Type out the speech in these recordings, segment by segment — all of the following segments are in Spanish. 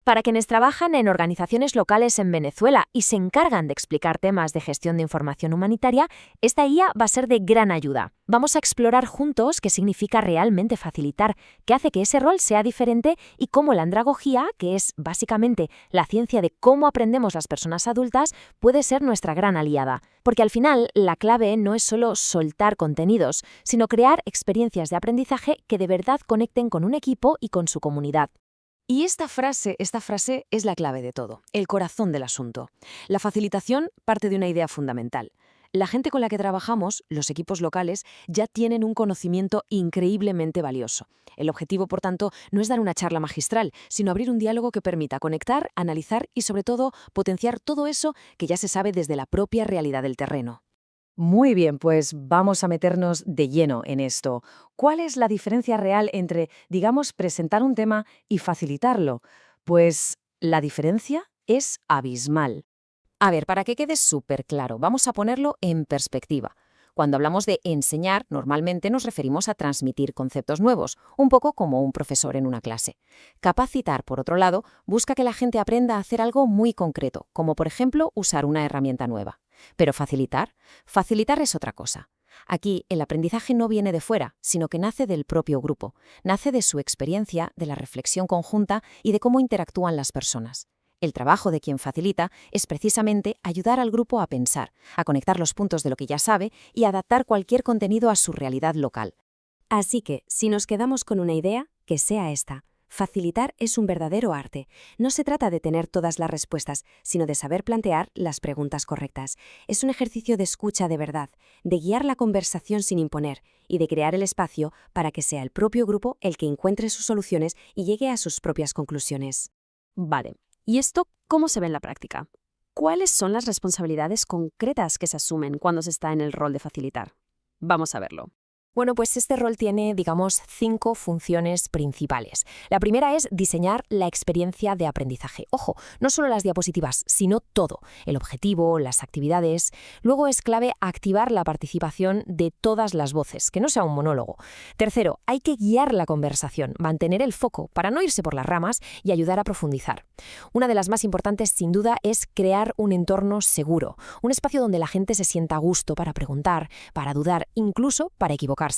Para quienes trabajan en organizaciones locales en Venezuela y se encargan de explicar temas de gestión de información humanitaria, esta guía va a ser de gran ayuda. Vamos a explorar juntos qué significa realmente facilitar, qué hace que ese rol sea diferente y cómo la andragogía, que es básicamente la ciencia de cómo aprendemos las personas adultas, puede ser nuestra gran aliada. Porque al final, la clave no es solo soltar contenidos, sino crear experiencias de aprendizaje que de verdad conecten con un equipo y con su comunidad. Y esta frase es la clave de todo, el corazón del asunto. La facilitación parte de una idea fundamental. La gente con la que trabajamos, los equipos locales, ya tienen un conocimiento increíblemente valioso. El objetivo, por tanto, no es dar una charla magistral, sino abrir un diálogo que permita conectar, analizar y, sobre todo, potenciar todo eso que ya se sabe desde la propia realidad del terreno. Muy bien, pues vamos a meternos de lleno en esto. ¿Cuál es la diferencia real entre, digamos, presentar un tema y facilitarlo? Pues la diferencia es abismal. A ver, para que quede súper claro, vamos a ponerlo en perspectiva. Cuando hablamos de enseñar, normalmente nos referimos a transmitir conceptos nuevos, un poco como un profesor en una clase. Capacitar, por otro lado, busca que la gente aprenda a hacer algo muy concreto, como por ejemplo usar una herramienta nueva. Pero facilitar es otra cosa. Aquí el aprendizaje no viene de fuera, sino que nace del propio grupo, nace de su experiencia, de la reflexión conjunta y de cómo interactúan las personas. El trabajo de quien facilita es precisamente ayudar al grupo a pensar, a conectar los puntos de lo que ya sabe y a adaptar cualquier contenido a su realidad local. Así que, si nos quedamos con una idea, que sea esta. Facilitar es un verdadero arte. No se trata de tener todas las respuestas, sino de saber plantear las preguntas correctas. Es un ejercicio de escucha de verdad, de guiar la conversación sin imponer y de crear el espacio para que sea el propio grupo el que encuentre sus soluciones y llegue a sus propias conclusiones. Vale. ¿Y esto cómo se ve en la práctica? ¿Cuáles son las responsabilidades concretas que se asumen cuando se está en el rol de facilitar? Vamos a verlo. Bueno, pues este rol tiene, digamos, 5 funciones principales. La primera es diseñar la experiencia de aprendizaje. Ojo, no solo las diapositivas, sino todo, el objetivo, las actividades. Luego es clave activar la participación de todas las voces, que no sea un monólogo. Tercero, hay que guiar la conversación, mantener el foco para no irse por las ramas y ayudar a profundizar. Una de las más importantes, sin duda, es crear un entorno seguro, un espacio donde la gente se sienta a gusto para preguntar, para dudar, incluso para equivocarse.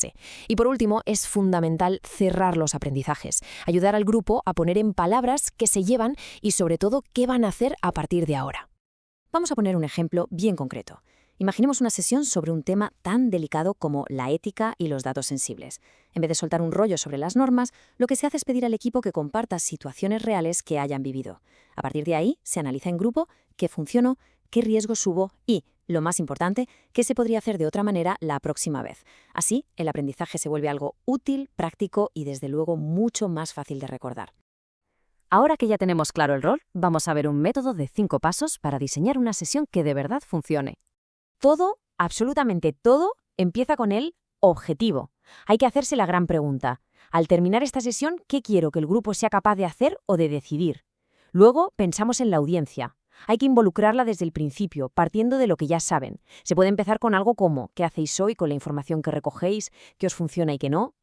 Y por último, es fundamental cerrar los aprendizajes, ayudar al grupo a poner en palabras qué se llevan y sobre todo qué van a hacer a partir de ahora. Vamos a poner un ejemplo bien concreto. Imaginemos una sesión sobre un tema tan delicado como la ética y los datos sensibles. En vez de soltar un rollo sobre las normas, lo que se hace es pedir al equipo que comparta situaciones reales que hayan vivido. A partir de ahí, se analiza en grupo qué funcionó, qué riesgos hubo y, lo más importante, qué se podría hacer de otra manera la próxima vez. Así, el aprendizaje se vuelve algo útil, práctico y, desde luego, mucho más fácil de recordar. Ahora que ya tenemos claro el rol, vamos a ver un método de 5 pasos para diseñar una sesión que de verdad funcione. Todo, absolutamente todo, empieza con el objetivo. Hay que hacerse la gran pregunta. Al terminar esta sesión, ¿qué quiero que el grupo sea capaz de hacer o de decidir? Luego, pensamos en la audiencia. Hay que involucrarla desde el principio, partiendo de lo que ya saben. Se puede empezar con algo como ¿qué hacéis hoy con la información que recogéis? ¿Qué os funciona y qué no?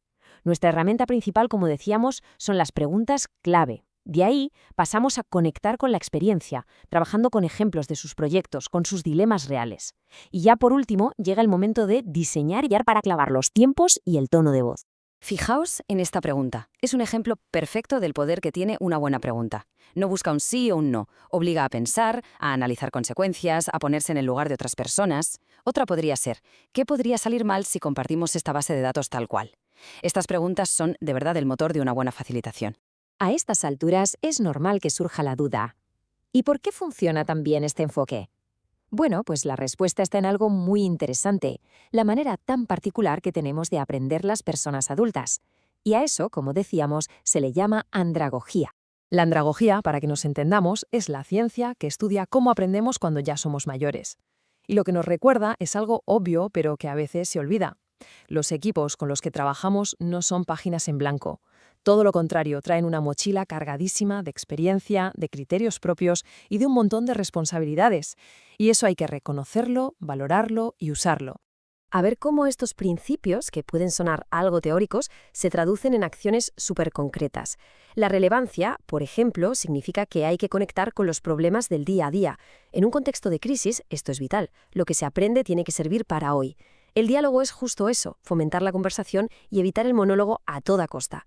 Nuestra herramienta principal, como decíamos, son las preguntas clave. De ahí pasamos a conectar con la experiencia, trabajando con ejemplos de sus proyectos, con sus dilemas reales. Y ya por último, llega el momento de diseñar y para clavar los tiempos y el tono de voz. Fijaos en esta pregunta. Es un ejemplo perfecto del poder que tiene una buena pregunta. No busca un sí o un no. Obliga a pensar, a analizar consecuencias, a ponerse en el lugar de otras personas. Otra podría ser, ¿qué podría salir mal si compartimos esta base de datos tal cual? Estas preguntas son de verdad el motor de una buena facilitación. A estas alturas es normal que surja la duda. ¿Y por qué funciona tan bien este enfoque? Bueno, pues la respuesta está en algo muy interesante, la manera tan particular que tenemos de aprender las personas adultas. Y a eso, como decíamos, se le llama andragogía. La andragogía, para que nos entendamos, es la ciencia que estudia cómo aprendemos cuando ya somos mayores. Y lo que nos recuerda es algo obvio, pero que a veces se olvida. Los equipos con los que trabajamos no son páginas en blanco. Todo lo contrario, traen una mochila cargadísima de experiencia, de criterios propios y de un montón de responsabilidades. Y eso hay que reconocerlo, valorarlo y usarlo. A ver cómo estos principios, que pueden sonar algo teóricos, se traducen en acciones súper concretas. La relevancia, por ejemplo, significa que hay que conectar con los problemas del día a día. En un contexto de crisis, esto es vital. Lo que se aprende tiene que servir para hoy. El diálogo es justo eso, fomentar la conversación y evitar el monólogo a toda costa.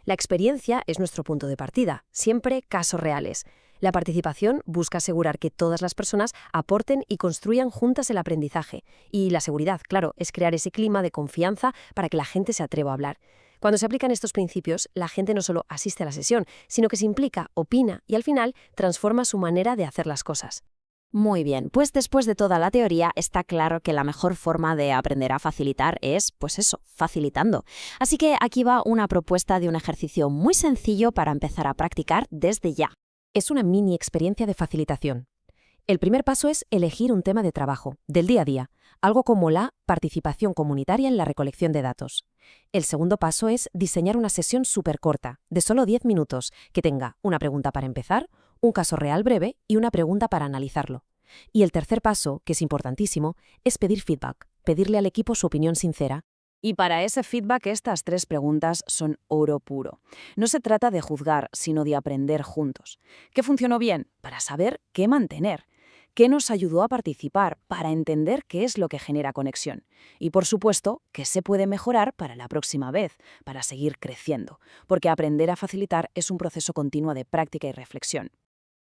La experiencia es nuestro punto de partida, siempre casos reales. La participación busca asegurar que todas las personas aporten y construyan juntas el aprendizaje. Y la seguridad, claro, es crear ese clima de confianza para que la gente se atreva a hablar. Cuando se aplican estos principios, la gente no solo asiste a la sesión, sino que se implica, opina y al final transforma su manera de hacer las cosas. Muy bien, pues después de toda la teoría está claro que la mejor forma de aprender a facilitar es, pues eso, facilitando. Así que aquí va una propuesta de un ejercicio muy sencillo para empezar a practicar desde ya. Es una mini experiencia de facilitación. El primer paso es elegir un tema de trabajo, del día a día, algo como la participación comunitaria en la recolección de datos. El segundo paso es diseñar una sesión súper corta, de solo 10 minutos, que tenga una pregunta para empezar, un caso real breve y una pregunta para analizarlo. Y el tercer paso, que es importantísimo, es pedir feedback, pedirle al equipo su opinión sincera. Y para ese feedback, estas 3 preguntas son oro puro. No se trata de juzgar, sino de aprender juntos. ¿Qué funcionó bien? Para saber qué mantener. ¿Qué nos ayudó a participar? Para entender qué es lo que genera conexión. Y, por supuesto, qué se puede mejorar para la próxima vez, para seguir creciendo. Porque aprender a facilitar es un proceso continuo de práctica y reflexión.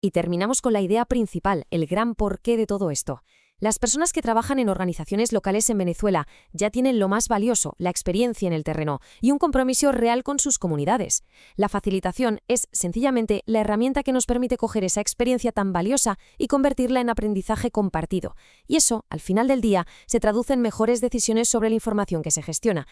Y terminamos con la idea principal, el gran porqué de todo esto. Las personas que trabajan en organizaciones locales en Venezuela ya tienen lo más valioso, la experiencia en el terreno y un compromiso real con sus comunidades. La facilitación es sencillamente la herramienta que nos permite coger esa experiencia tan valiosa y convertirla en aprendizaje compartido. Y eso, al final del día, se traduce en mejores decisiones sobre la información que se gestiona,